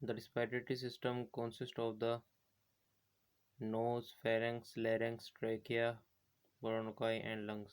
The respiratory system consists of the nose, pharynx, larynx, trachea, bronchi and lungs۔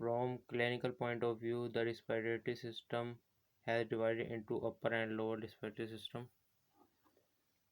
From clinical point of view, the respiratory system has divided into upper and lower respiratory system۔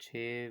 6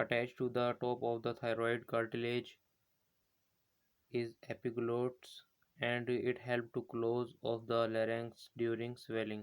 Attached to the top of the thyroid cartilage is epiglottis and it helps to close off the larynx during swelling۔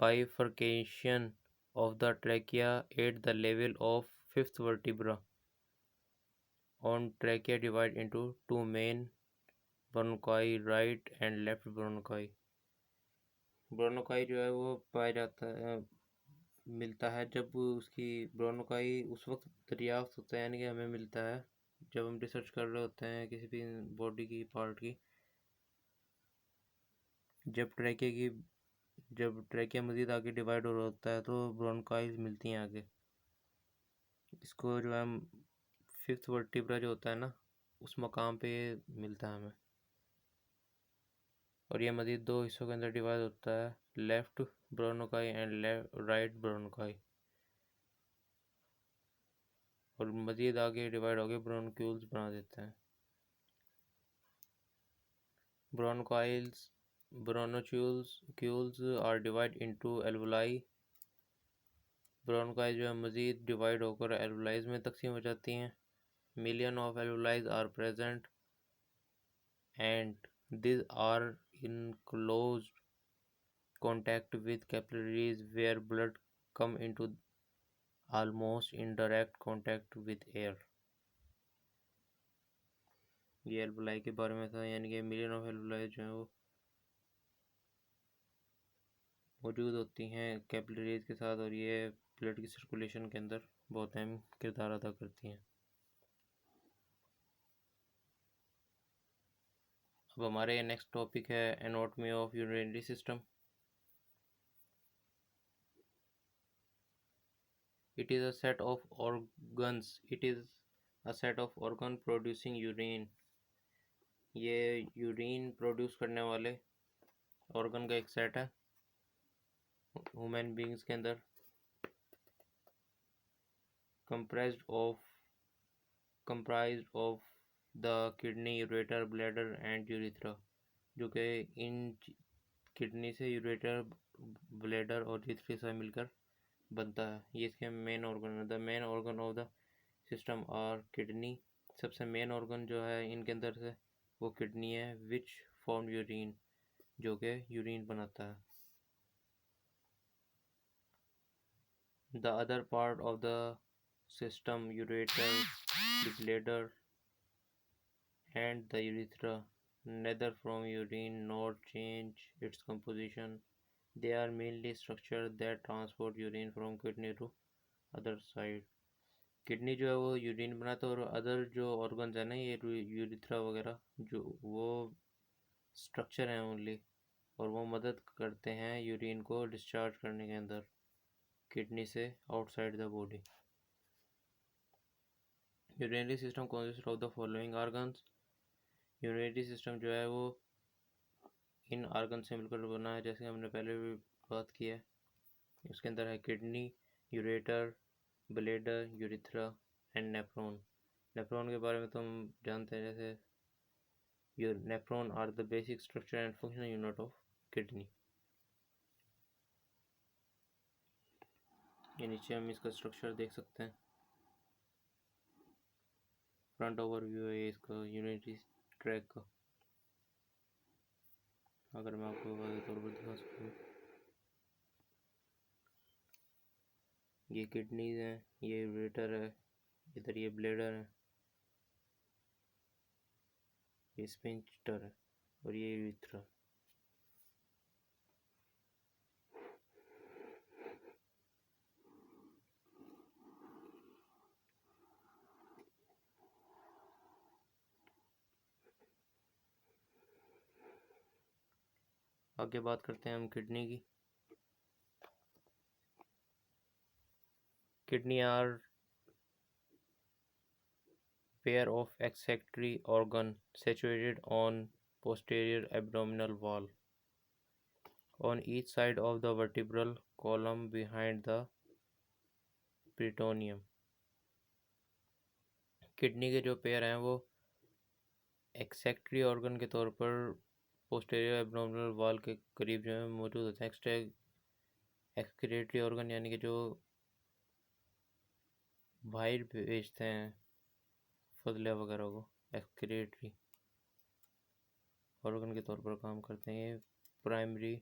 bifurcation of the trachea at the level of 5th vertebra on trachea divide into 2 main bronchi, right and left bronchi. Bronchi जो है वो पाया जाता है, मिलता है जब उसकी ब्रोनकाई उस वक्त दरियाफ्त होता है, यानी कि हमें मिलता है जब हम रिसर्च कर रहे होते हैं किसी भी बॉडी की पार्ट की। जब ट्रैकिया मज़ीद आगे डिवाइड हो रहा होता है तो ब्रोनकाइज मिलती हैं आगे। इसको जो है फिफ्थ वर्टिब्रा जो होता है ना, उस मकाम पे ये मिलता है हमें। और ये मज़ीद दो हिस्सों के अंदर डिवाइड होता है, left bronchi and right bronchi. और मज़ीद आगे डिवाइड होकर ब्रोनक्यूल्स बना देते हैं। ब्रोनोक्यूल्स are divide into alveoli. Bronchi जो है मज़ीद डिवाइड होकर एल्वोलाइज में तकसीम हो जाती हैं। Million of alveoli are present and these are in close contact with capillaries where blood come into almost indirect contact with air। ये एल्वोलाई के बारे में था, यानी कि मिलियन ऑफ एल्वोलाई जो है वो मौजूद होती हैं कैपिलरीज के साथ, और ये ब्लड की सर्कुलेशन के अंदर बहुत अहम किरदार अदा करती हैं। अब हमारे नेक्स्ट टॉपिक है anatomy of urinary system. It is a set of organ producing urine। ये यूरिन प्रोड्यूस करने वाले ऑर्गन का एक सेट है ह्यूमन बींग्स के अंदर, comprised of the kidney, ureter, bladder and urethra, जो कि इन किडनी से, यूरेटर, ब्लैडर और यूरेथ्रा से मिलकर बनता है। ये इसके मेन ऑर्गन है। The main organ of the system are kidney. सबसे मेन ऑर्गन जो है इनके अंदर से वो किडनी है, विच फॉर्म यूरिन, जो कि यूरिन बनाता है। The other part of the system, ureter, the bladder and the urethra, neither from urine nor change its composition. They are mainly structures that transport urine from kidney to other side। Kidney जो है वो urine बनाता है, और other जो organs है ना, ये यूरिथ्रा वगैरह, जो वो स्ट्रक्चर हैं ओनली, और वो मदद करते हैं यूरिन को डिस्चार्ज करने के अंदर किडनी से outside the body. Urinary system consist of the following organs. Urinary system जो है वो इन आर्गन से मिलकर बना है, जैसे हमने पहले भी बात की है। उसके अंदर है kidney, ureter, bladder, urethra and nephron. Nephron के बारे में तो हम जानते हैं, जैसे nephron are the basic structure and functional unit of kidney. ये नीचे हम इसका स्ट्रक्चर देख सकते हैं। फ्रंट ओवरव्यू है इसका यूरिनरी ट्रैक का, अगर मैं आपको वाज़ेह तौर पर दिखा सकूँ। ये किडनीज हैं, ये यूरेटर है, इधर ये ब्लैडर है, ये स्फिंक्टर है, और ये यूरेथ्रा। आगे बात करते हैं हम किडनी की। Kidney are pair of excretory organ situated on posterior abdominal wall on each side of the vertebral column behind the peritoneum। Kidney के जो पेयर हैं वो एक्सेक्टरी ऑर्गन के तौर पर पोस्टीरियर एब्डोमिनल वॉल के करीब जो है मौजूद होते हैं। एक्सक्रीटरी ऑर्गन यानी कि जो बाहर भेजते हैं फजले वगैरह को, एक्सक्रीटरी ऑर्गन के तौर पर काम करते हैं। ये प्राइमरी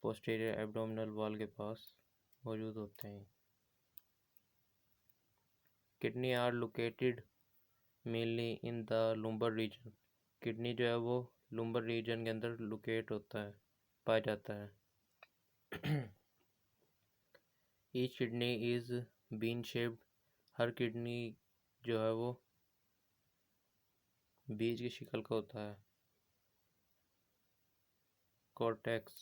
पोस्टीरियर एब्डोमिनल वॉल के पास मौजूद होते हैं। Kidney are located mainly in the lumbar region. Kidney जो है वो लुम्बर रीजन के अंदर लोकेट होता है, पाया जाता है। Each kidney is bean shaped, her kidney जो है वो बीज की शक्ल का होता है। Cortex,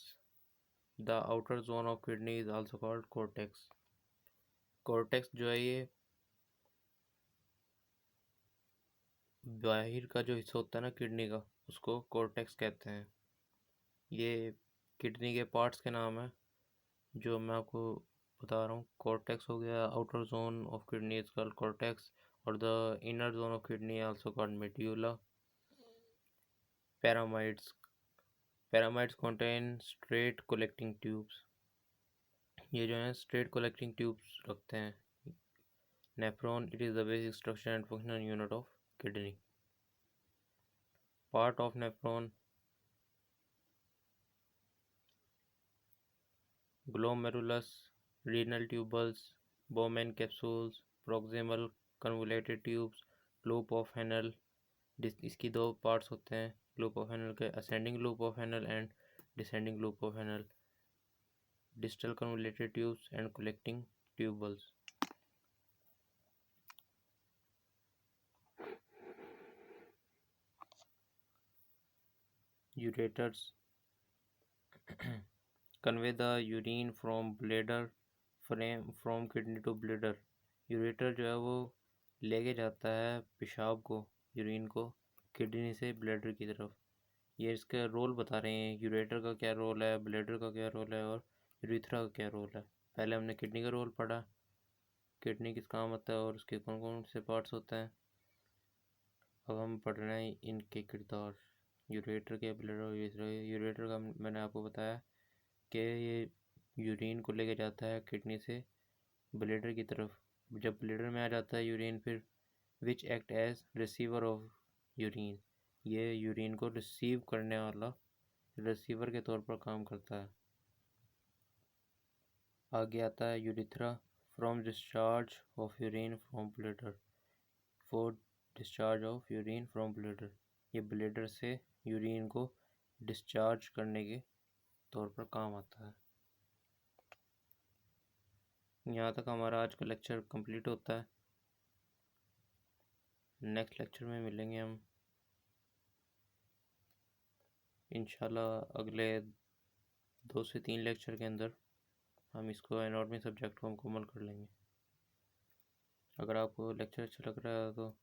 the outer zone of kidney is also called cortex. Cortex जो है ये बाहर का जो हिस्सा होता है ना किडनी का, उसको कॉर्टेक्स कहते हैं। ये किडनी के पार्ट्स के नाम है जो मैं आपको बता रहा हूँ। कॉर्टेक्स हो गया, outer zone of kidney is called cortex, और the inner zone of kidney also called medulla. Pyramids, pyramids contain straight collecting tubes, ये जो है स्ट्रेट कलेक्टिंग ट्यूब्स रखते हैं। Nephron, it is the basic structure and functional unit of kidney. Part of nephron, glomerulus, renal tubules, Bowman capsules, proximal convoluted tubes, loop of Henle। इसकी दो parts होते हैं loop of Henle के, ascending loop of Henle and descending loop of Henle, distal convoluted tubes and collecting tubules. Ureters convey the urine from bladder from kidney to bladder। Ureter जो है वो लेके जाता है पेशाब को, यूरिन को, किडनी से ब्लैडर की तरफ। ये इसका रोल बता रहे हैं, यूरेटर का क्या रोल है, ब्लैडर का क्या रोल है, और यूरिथ्रा का क्या रोल है। पहले हमने किडनी का रोल पढ़ा, किडनी किस काम आता है और उसके कौन कौन से पार्ट्स होते हैं। अब हम पढ़ रहे हैं इनके किरदार, यूरेटर के, ब्लैडर और यूरिथ्रा। यूरेटर का मैंने आपको बताया कि ये यूरिन को लेके जाता है किडनी से ब्लैडर की तरफ। जब ब्लैडर में आ जाता है यूरिन, फिर which act as receiver of urine, ये यूरिन को रिसीव करने वाला रिसीवर के तौर पर काम करता है। आगे आता है urethra, from discharge of urine from bladder, for discharge of urine from bladder, ये ब्लैडर से यूरिन को डिस्चार्ज करने के तौर पर काम आता है। यहाँ तक हमारा आज का लेक्चर कंप्लीट होता है। नेक्स्ट लेक्चर में मिलेंगे हम इंशाल्लाह। अगले 2 से 3 लेक्चर के अंदर हम इसको एनाटॉमी सब्जेक्ट को मुकम्मल कर लेंगे। अगर आपको लेक्चर अच्छा लग रहा है तो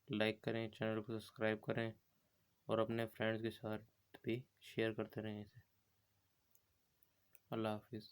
लाइक करें, चैनल को सब्सक्राइब करें और अपने फ्रेंड्स के साथ भी शेयर करते रहें इसे। अल्लाह हाफिज़।